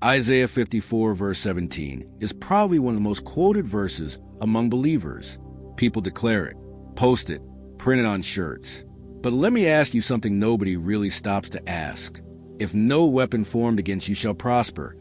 Isaiah 54 verse 17 is probably one of the most quoted verses among believers. People declare it, post it, print it on shirts. But let me ask you something nobody really stops to ask. If no weapon formed against you shall prosper,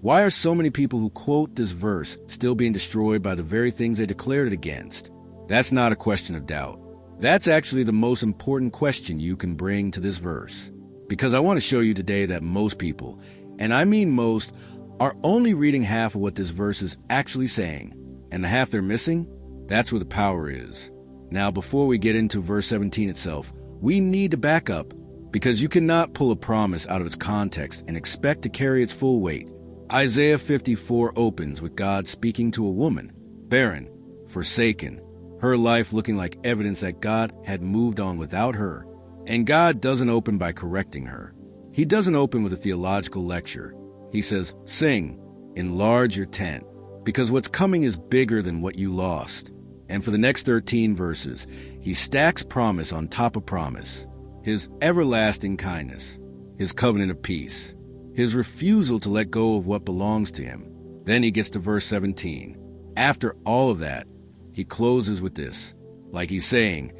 why are so many people who quote this verse still being destroyed by the very things they declared it against? That's not a question of doubt. That's actually the most important question you can bring to this verse. Because I want to show you today that most people, and I mean most, are only reading half of what this verse is actually saying. And the half they're missing, that's where the power is. Now, before we get into verse 17 itself, we need to back up, because you cannot pull a promise out of its context and expect to carry its full weight. Isaiah 54 opens with God speaking to a woman, barren, forsaken, her life looking like evidence that God had moved on without her. And God doesn't open by correcting her. He doesn't open with a theological lecture. He says, sing, enlarge your tent, because what's coming is bigger than what you lost. And for the next 13 verses, he stacks promise on top of promise. His everlasting kindness, his covenant of peace, his refusal to let go of what belongs to him. Then he gets to verse 17. After all of that, he closes with this, like he's saying,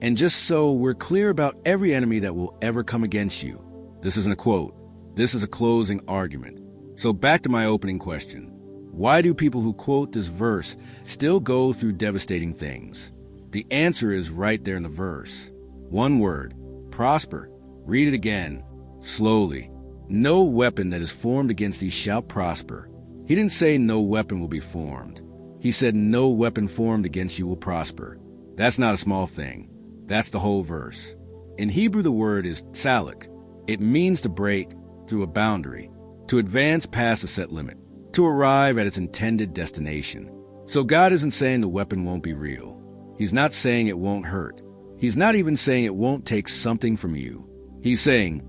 and just so we're clear about every enemy that will ever come against you. This isn't a quote. This is a closing argument. So back to my opening question. Why do people who quote this verse still go through devastating things? The answer is right there in the verse. One word, prosper. Read it again, slowly. No weapon that is formed against thee shall prosper. He didn't say no weapon will be formed. He said no weapon formed against you will prosper. That's not a small thing. That's the whole verse. In Hebrew, the word is salik. It means to break through a boundary, to advance past a set limit, to arrive at its intended destination. So God isn't saying the weapon won't be real. He's not saying it won't hurt. He's not even saying it won't take something from you. He's saying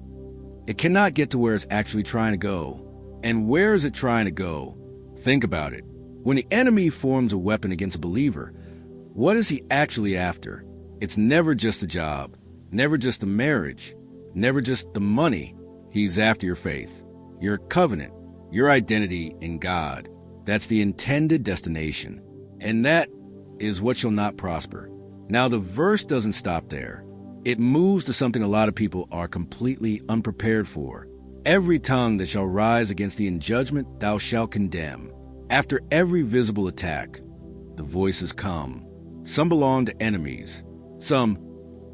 it cannot get to where it's actually trying to go. And where is it trying to go? Think about it. When the enemy forms a weapon against a believer, what is he actually after? It's never just a job, never just a marriage, never just the money. He's after your faith, your covenant, your identity in God. That's the intended destination. And that is what shall not prosper. Now, the verse doesn't stop there. It moves to something a lot of people are completely unprepared for. Every tongue that shall rise against thee in judgment thou shalt condemn. After every visible attack, the voices come. Some belong to enemies. Some,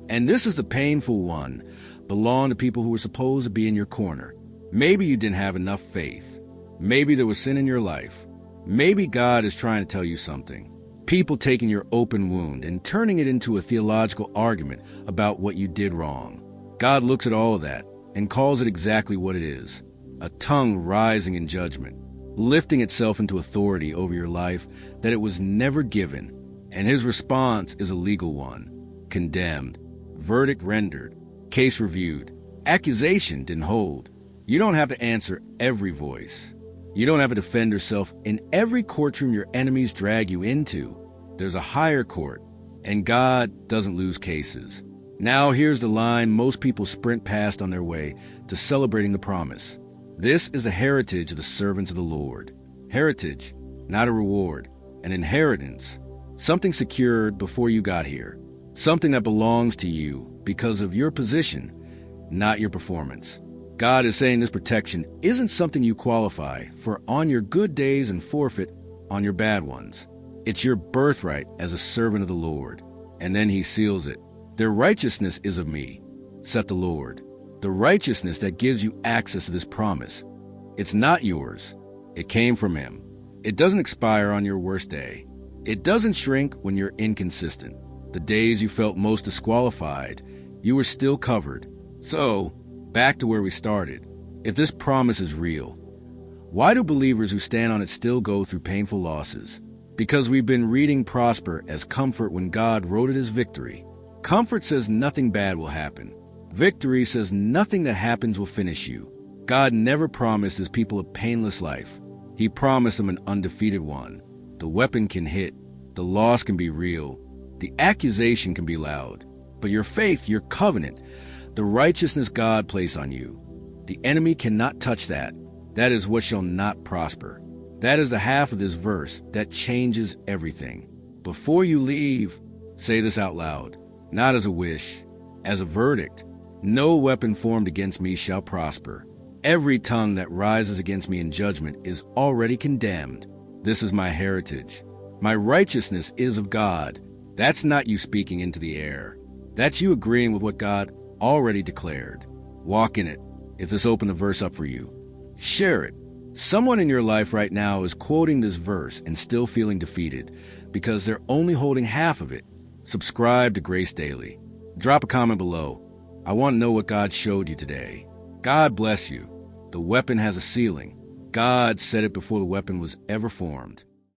and this is the painful one, belong to people who were supposed to be in your corner. Maybe you didn't have enough faith. Maybe there was sin in your life. Maybe God is trying to tell you something. People taking your open wound and turning it into a theological argument about what you did wrong. God looks at all of that and calls it exactly what it is. A tongue rising in judgment, lifting itself into authority over your life that it was never given. And his response is a legal one. Condemned. Verdict rendered. Case reviewed. Accusation didn't hold. You don't have to answer every voice. You don't have to defend yourself in every courtroom your enemies drag you into. There's a higher court, and God doesn't lose cases. Now here's the line most people sprint past on their way to celebrating the promise. This is the heritage of the servants of the Lord. Heritage, not a reward. An inheritance. Something secured before you got here. Something that belongs to you because of your position, not your performance. God is saying this protection isn't something you qualify for on your good days and forfeit on your bad ones. It's your birthright as a servant of the Lord. And then he seals it. Their righteousness is of me, saith the Lord. The righteousness that gives you access to this promise. It's not yours. It came from him. It doesn't expire on your worst day. It doesn't shrink when you're inconsistent. The days you felt most disqualified, you were still covered. So, back to where we started. If this promise is real, why do believers who stand on it still go through painful losses? Because we've been reading prosper as comfort when God wrote it as victory. Comfort says nothing bad will happen. Victory says nothing that happens will finish you. God never promised his people a painless life. He promised them an undefeated one. The weapon can hit. The loss can be real. The accusation can be loud. But your faith, your covenant, the righteousness God placed on you, the enemy cannot touch that. That is what shall not prosper. That is the half of this verse that changes everything. Before you leave, say this out loud, not as a wish, as a verdict. No weapon formed against me shall prosper. Every tongue that rises against me in judgment is already condemned. This is my heritage. My righteousness is of God. That's not you speaking into the air. That's you agreeing with what God already declared. Walk in it. If this opened the verse up for you, share it. Someone in your life right now is quoting this verse and still feeling defeated because they're only holding half of it. Subscribe to Grace Daily. Drop a comment below. I want to know what God showed you today. God bless you. The weapon has a ceiling. God said it before the weapon was ever formed.